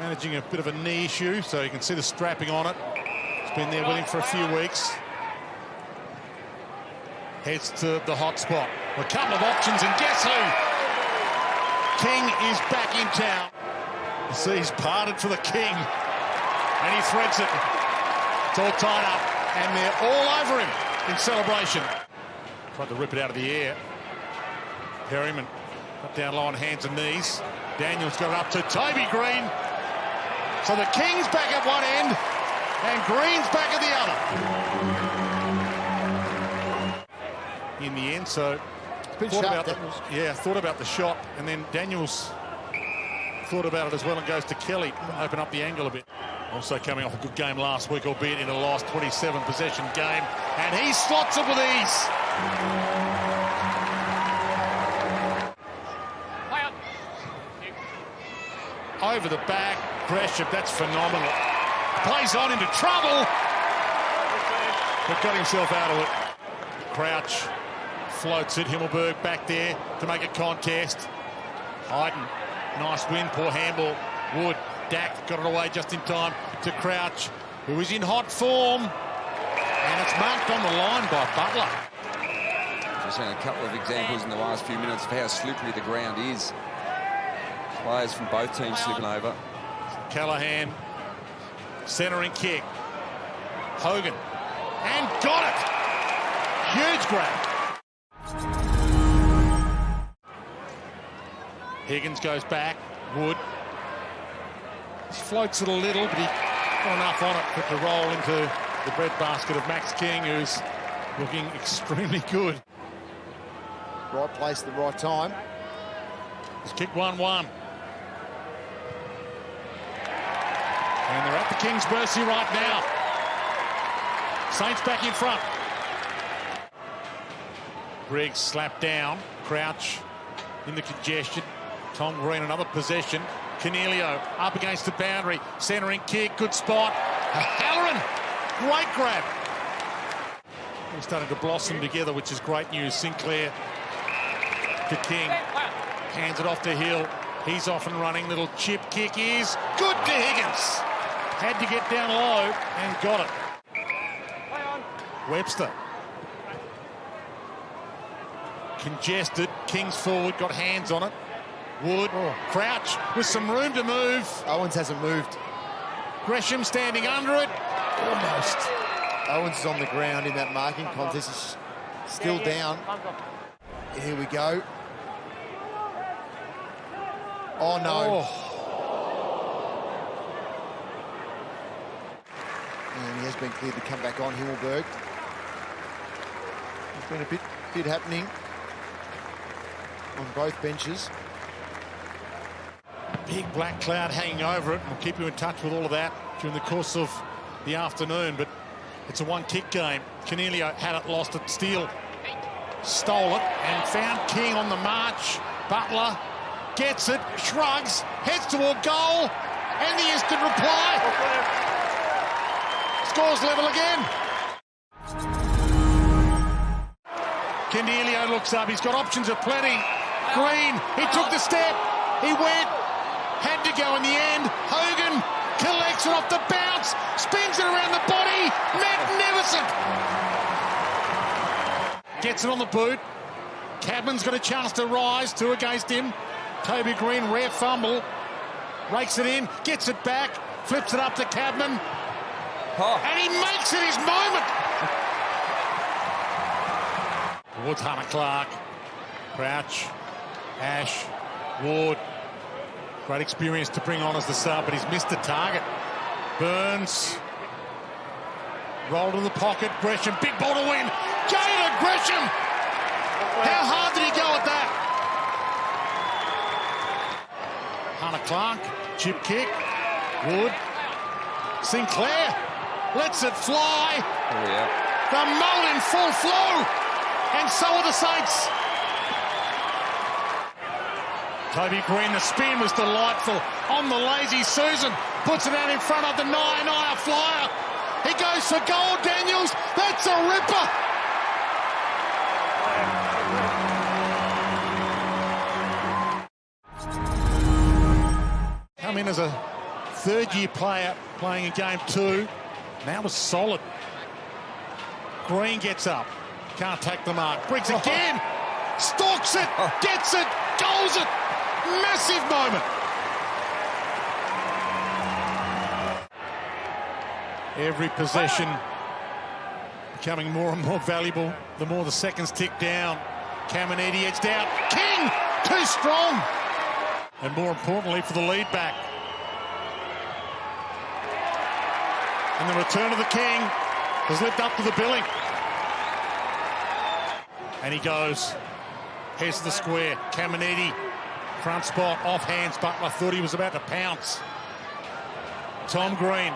managing a bit of a knee issue, so you can see the strapping on it. It's been there with him for a few weeks. Heads to the hot spot. A couple of options, and guess who? King is back in town. You see he's parted for the King, and he threads it. It's all tied up, and they're all over him in celebration. Tried to rip it out of the air. Perryman up down low on hands and knees. Daniels got it up to Toby Green. So the King's back at one end, and Green's back at the other. In the end, so thought about the shot, and then Daniels thought about it as well and goes to Kelly to open up the angle a bit. Also coming off a good game last week, albeit in a lost 27 possession game, and he slots it with ease. Over the back, Gresham, that's phenomenal. Plays on into trouble, but got himself out of it. Crouch floats it, Himmelberg back there to make a contest. Hayden, nice win, poor handball. Wood, Dak got it away just in time to Crouch, who is in hot form, and it's marked on the line by Butler. We've seen a couple of examples in the last few minutes of how slippery the ground is. Players from both teams slipping over. Callahan, centering kick. Hogan, and got it! Huge grab. Higgins goes back. Wood floats it a little, but he got enough on it for it to roll into the breadbasket of Max King, who's looking extremely good. Right place at the right time. It's kick 1-1. And they're at the King's mercy right now. Saints back in front. Briggs slapped down. Crouch in the congestion. Tom Green, another possession. Cornelio up against the boundary. Centering kick, good spot. Halloran, great grab. They're starting to blossom together, which is great news. Sinclair to King. Hands it off to Hill. He's off and running. Little chip kick is good to Higgins. Had to get down low and got it. Webster. Congested. King's forward, got hands on it. Wood. Crouch with some room to move. Owens hasn't moved. Gresham standing under it. Almost. Owens is on the ground in that marking contest. He's still down. Here we go. Oh, no. Oh. And he has been cleared to come back on, Himmelberg. There's been a bit happening on both benches. Big black cloud hanging over it. We'll keep you in touch with all of that during the course of the afternoon, but it's a one-kick game. Cornelio had it, lost it. Steele stole it and found King on the march. Butler gets it, shrugs, heads toward goal, and the instant reply. Scores level again. Cornelio looks up, he's got options aplenty. Green, he took the step, he went, had to go in the end. Hogan collects it off the bounce, spins it around the body, magnificent. Gets it on the boot. Cadman's got a chance to rise, two against him. Toby Green, rare fumble, rakes it in, gets it back, flips it up to Cadman, and he makes it his moment. Towards Hunter Clark, Crouch, Ash, Ward. Great experience to bring on as the sub, but he's missed the target. Burns, rolled in the pocket, Gresham, big ball to win. Jada Gresham! How hard did he go at that? Hunter Clark, chip kick, Wood, Sinclair, lets it fly. Oh, yeah. The Mull in full flow, and so are the Saints. Toby Green, the spin was delightful on the lazy Susan, puts it out in front of the Naya flyer. He goes for goal, Daniels, that's a ripper. Come in as a third-year player playing in game 2. Now was solid. Green gets up. Can't take the mark. Briggs again. Stalks it. Gets it. Goals it. Massive moment. Every possession becoming more and more valuable the more the seconds tick down. Caminiti edged out. King! Too strong. And more importantly for the lead back. And the return of the King has lived up to the billing. And he goes. Here's the square. Caminiti, front spot, off hands. Butler thought he was about to pounce. Tom Green.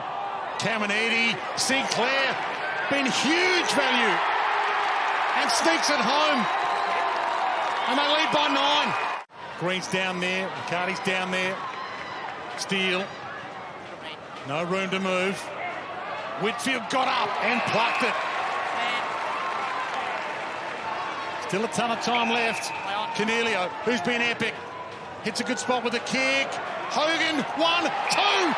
Caminiti, Sinclair, been huge value. And sneaks it home. And they lead by 9. Green's down there. McCarty's down there. Steele. No room to move. Whitfield got up and plucked it. Still a ton of time left. Cornelio, who's been epic, hits a good spot with a kick. Hogan, 1-2.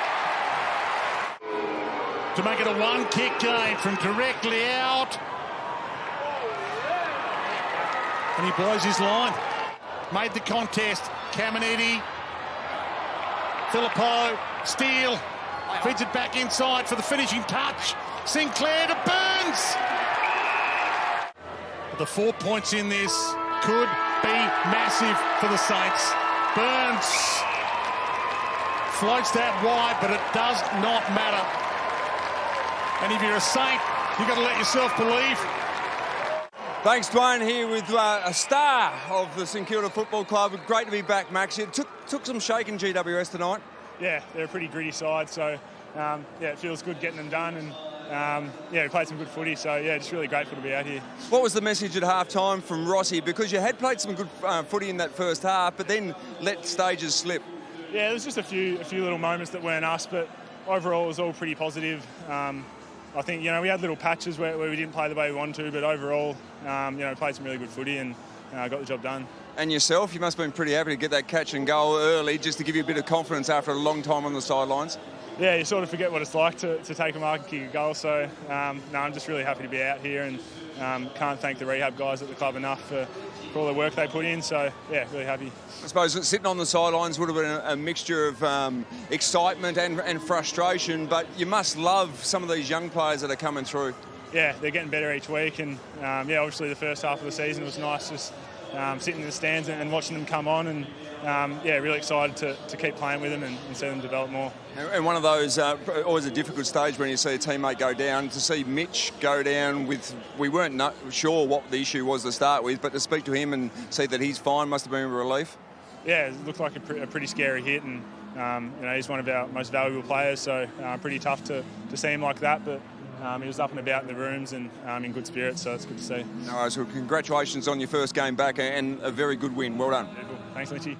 To make it a one-kick game from directly out. And he blows his line. Made the contest. Caminiti, Filippo, Steele. Feeds it back inside for the finishing touch. Sinclair to Burns. The 4 points in this could be massive for the Saints. Burns floats that wide, but it does not matter. And if you're a Saint, you've got to let yourself believe. Thanks, Dwayne, here with a star of the St Kilda Football Club. Great to be back, Max. It took some shaking GWS tonight. Yeah, they're a pretty gritty side, so yeah, it feels good getting them done, and yeah, we played some good footy, so yeah, just really grateful to be out here. What was the message at half-time from Rossi? Because you had played some good footy in that first half, but then let stages slip. Yeah, there was just a few little moments that weren't us, but overall it was all pretty positive. I think, we had little patches where we didn't play the way we wanted to, but overall, played some really good footy and got the job done. And yourself, you must have been pretty happy to get that catch and goal early just to give you a bit of confidence after a long time on the sidelines. Yeah, you sort of forget what it's like to take a mark and kick a goal. So, no, I'm just really happy to be out here, and can't thank the rehab guys at the club enough for all the work they put in. So, yeah, really happy. I suppose sitting on the sidelines would have been a mixture of excitement and frustration, but you must love some of these young players that are coming through. Yeah, they're getting better each week, and yeah, obviously the first half of the season was nice just sitting in the stands and watching them come on, and yeah, really excited to keep playing with them and see them develop more. And one of those, always a difficult stage when you see a teammate go down. To see Mitch go down with, we weren't sure what the issue was to start with, but to speak to him and see that he's fine must have been a relief. Yeah, it looked like a pretty scary hit, and he's one of our most valuable players, so pretty tough to see him like that, but he was up and about in the rooms and in good spirits, so it's good to see. No worries. Well, congratulations on your first game back and a very good win. Well done. Yeah, cool. Thanks, Lynchy.